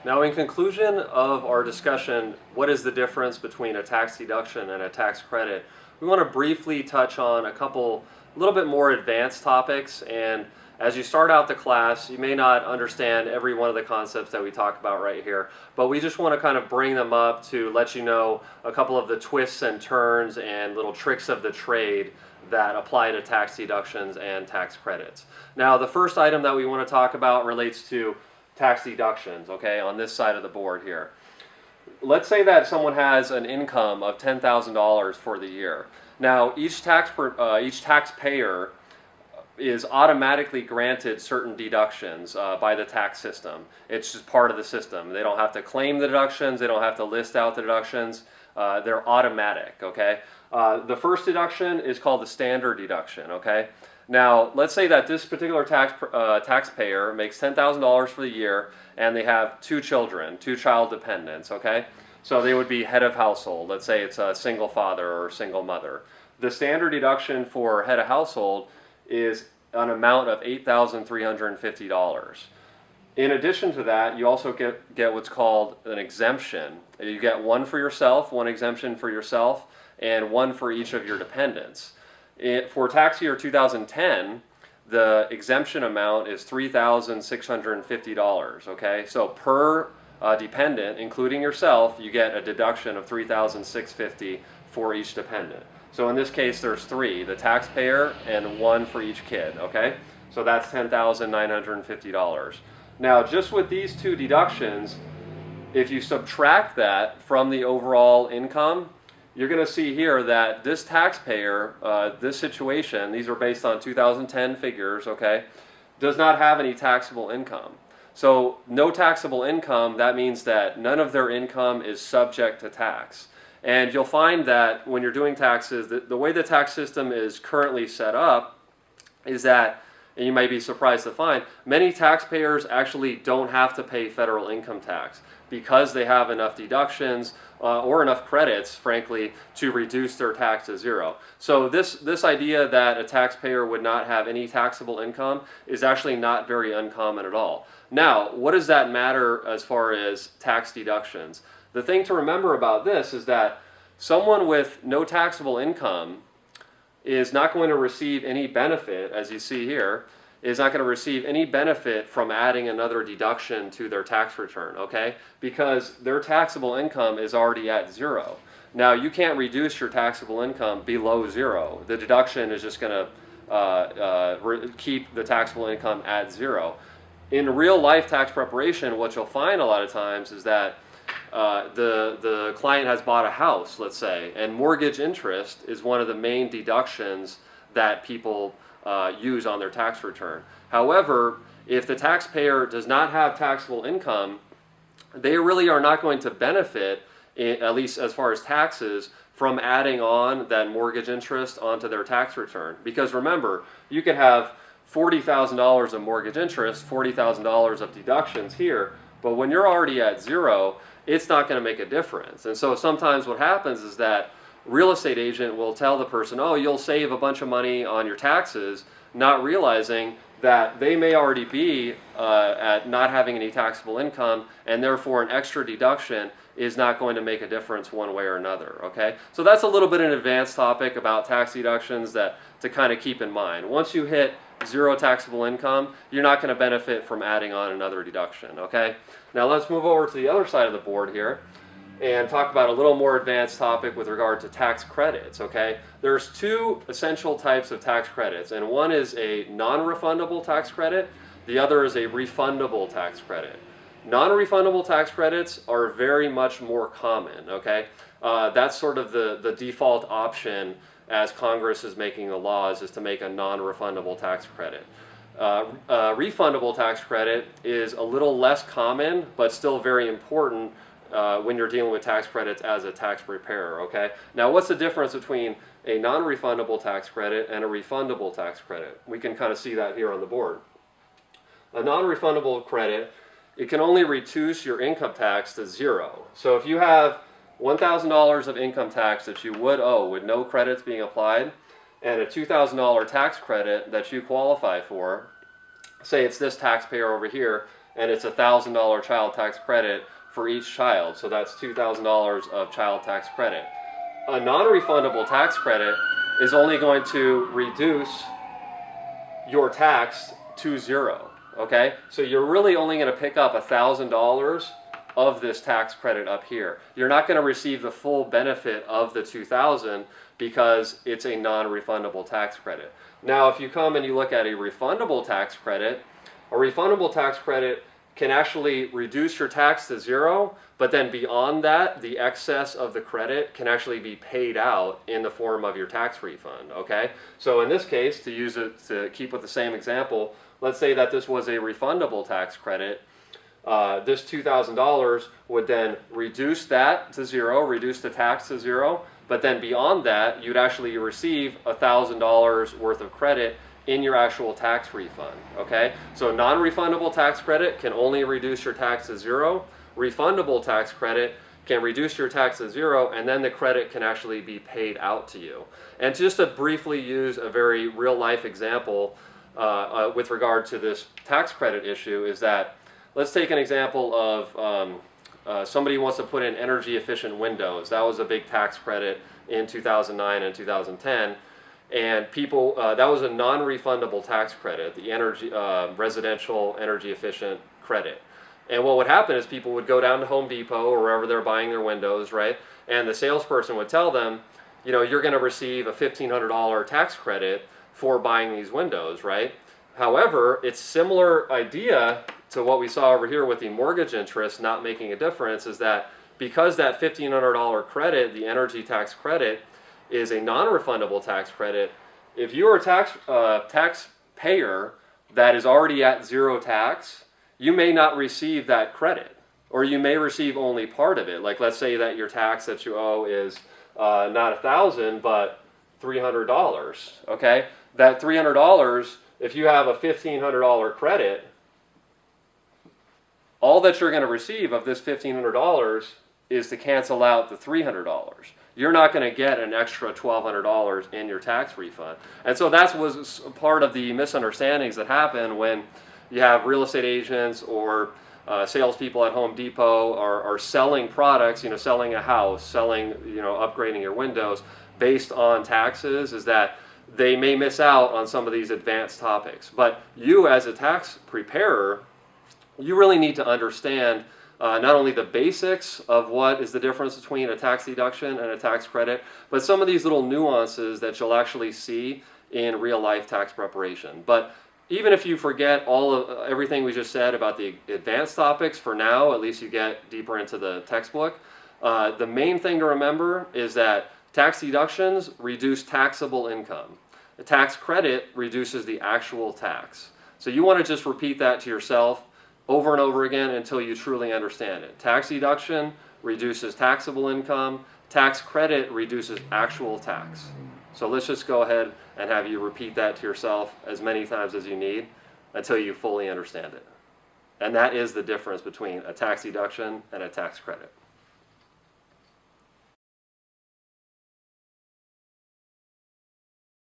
Now, in conclusion of our discussion, what is the difference between a tax deduction and a tax credit? We want to briefly touch on a little bit more advanced topics, and as you start out the class, you may not understand every one of the concepts that we talk about right here, but we just want to kind of bring them up to let you know a couple of the twists and turns and little tricks of the trade that apply to tax deductions and tax credits. Now, the first item that we want to talk about relates to tax deductions, okay, on this side of the board here. Let's say that someone has an income of $10,000 for the year. Now, each taxpayer is automatically granted certain deductions by the tax system. It's just part of the system. They don't have to claim the deductions. They don't have to list out the deductions. They're automatic, okay? The first deduction is called the standard deduction, okay? Now, let's say that this particular taxpayer makes $10,000 for the year and they have two children, two child dependents, okay? So they would be head of household. Let's say it's a single father or single mother. The standard deduction for head of household is an amount of $8,350. In addition to that, you also get what's called an exemption. You get one for yourself, one exemption for yourself, and one for each of your dependents. For tax year 2010, the exemption amount is $3,650, okay? So per dependent, including yourself, you get a deduction of $3,650 for each dependent. So in this case, there's three, the taxpayer and one for each kid, okay? So that's $10,950. Now, just with these two deductions, if you subtract that from the overall income, you're going to see here that this taxpayer, this situation, these are based on 2010 figures, okay, does not have any taxable income. So no taxable income, that means that none of their income is subject to tax. And you'll find that when you're doing taxes, the way the tax system is currently set up is that, and you might be surprised to find, many taxpayers actually don't have to pay federal income tax because they have enough deductions or enough credits, frankly, to reduce their tax to zero. So this idea that a taxpayer would not have any taxable income is actually not very uncommon at all. Now, what does that matter as far as tax deductions? The thing to remember about this is that someone with no taxable income is not going to receive any benefit, as you see here, is not going to receive any benefit from adding another deduction to their tax return, okay? Because their taxable income is already at zero. Now, you can't reduce your taxable income below zero. The deduction is just going to keep the taxable income at zero. In real life tax preparation, what you'll find a lot of times is that the client has bought a house, let's say, and mortgage interest is one of the main deductions that people use on their tax return. However, if the taxpayer does not have taxable income, they really are not going to benefit, at least as far as taxes, from adding on that mortgage interest onto their tax return. Because remember, you could have $40,000 of mortgage interest, $40,000 of deductions here, but when you're already at zero, it's not going to make a difference. And so sometimes what happens is that real estate agent will tell the person, oh, you'll save a bunch of money on your taxes, not realizing that they may already be at not having any taxable income, and therefore an extra deduction is not going to make a difference one way or another, okay? So that's a little bit an advanced topic about tax deductions that to kind of keep in mind. Once you hit zero taxable income, you're not going to benefit from adding on another deduction, okay? Now let's move over to the other side of the board here and talk about a little more advanced topic with regard to tax credits, okay? There's two essential types of tax credits, and one is a non-refundable tax credit, the other is a refundable tax credit. Non-refundable tax credits are very much more common, okay? That's sort of the default option as Congress is making the laws, is to make a non-refundable tax credit. Refundable tax credit is a little less common, but still very important when you're dealing with tax credits as a tax preparer, okay? Now, what's the difference between a non-refundable tax credit and a refundable tax credit? We can kind of see that here on the board. A non-refundable credit, it can only reduce your income tax to zero. So if you have $1,000 of income tax that you would owe with no credits being applied, and a $2,000 tax credit that you qualify for, say it's this taxpayer over here, and it's a $1,000 child tax credit for each child. So that's $2,000 of child tax credit. A non-refundable tax credit is only going to reduce your tax to zero. Okay, so you're really only going to pick up $1,000 of this tax credit up here. You're not going to receive the full benefit of the $2,000 because it's a non-refundable tax credit. Now, if you come and you look at a refundable tax credit, a refundable tax credit can actually reduce your tax to zero, but then beyond that, the excess of the credit can actually be paid out in the form of your tax refund. Okay, so in this case, to use it to keep with the same example, let's say that this was a refundable tax credit. This $2,000 would then reduce that to zero, reduce the tax to zero, but then beyond that, you'd actually receive $1,000 worth of credit in your actual tax refund. Okay, so non-refundable tax credit can only reduce your tax to zero. Refundable tax credit can reduce your tax to zero, and then the credit can actually be paid out to you. And just to briefly use a very real-life example with regard to this tax credit issue is that, let's take an example of somebody wants to put in energy efficient windows. That was a big tax credit in 2009 and 2010. And people, that was a non-refundable tax credit, the energy, residential energy efficient credit. And what would happen is people would go down to Home Depot or wherever they're buying their windows, right? And the salesperson would tell them, you know, you're going to receive a $1,500 tax credit for buying these windows, right? However, it's similar idea to what we saw over here with the mortgage interest not making a difference, is that because that $1,500 credit, the energy tax credit, is a non-refundable tax credit, if you're a taxpayer that is already at zero tax, you may not receive that credit, or you may receive only part of it. Like, let's say that your tax that you owe is not $1,000 but $300. Okay, that $300, if you have a $1,500 credit, all that you're going to receive of this $1,500 is to cancel out the $300. You're not going to get an extra $1,200 in your tax refund. And so that was part of the misunderstandings that happen when you have real estate agents or salespeople at Home Depot are selling products, you know, selling a house, selling, you know, upgrading your windows based on taxes, is that they may miss out on some of these advanced topics. But you, as a tax preparer, you really need to understand not only the basics of what is the difference between a tax deduction and a tax credit, but some of these little nuances that you'll actually see in real life tax preparation. But even if you forget everything we just said about the advanced topics, for now, at least you get deeper into the textbook, the main thing to remember is that tax deductions reduce taxable income. A tax credit reduces the actual tax. So you want to just repeat that to yourself over and over again until you truly understand it. Tax deduction reduces taxable income. Tax credit reduces actual tax. So let's just go ahead and have you repeat that to yourself as many times as you need until you fully understand it. And that is the difference between a tax deduction and a tax credit.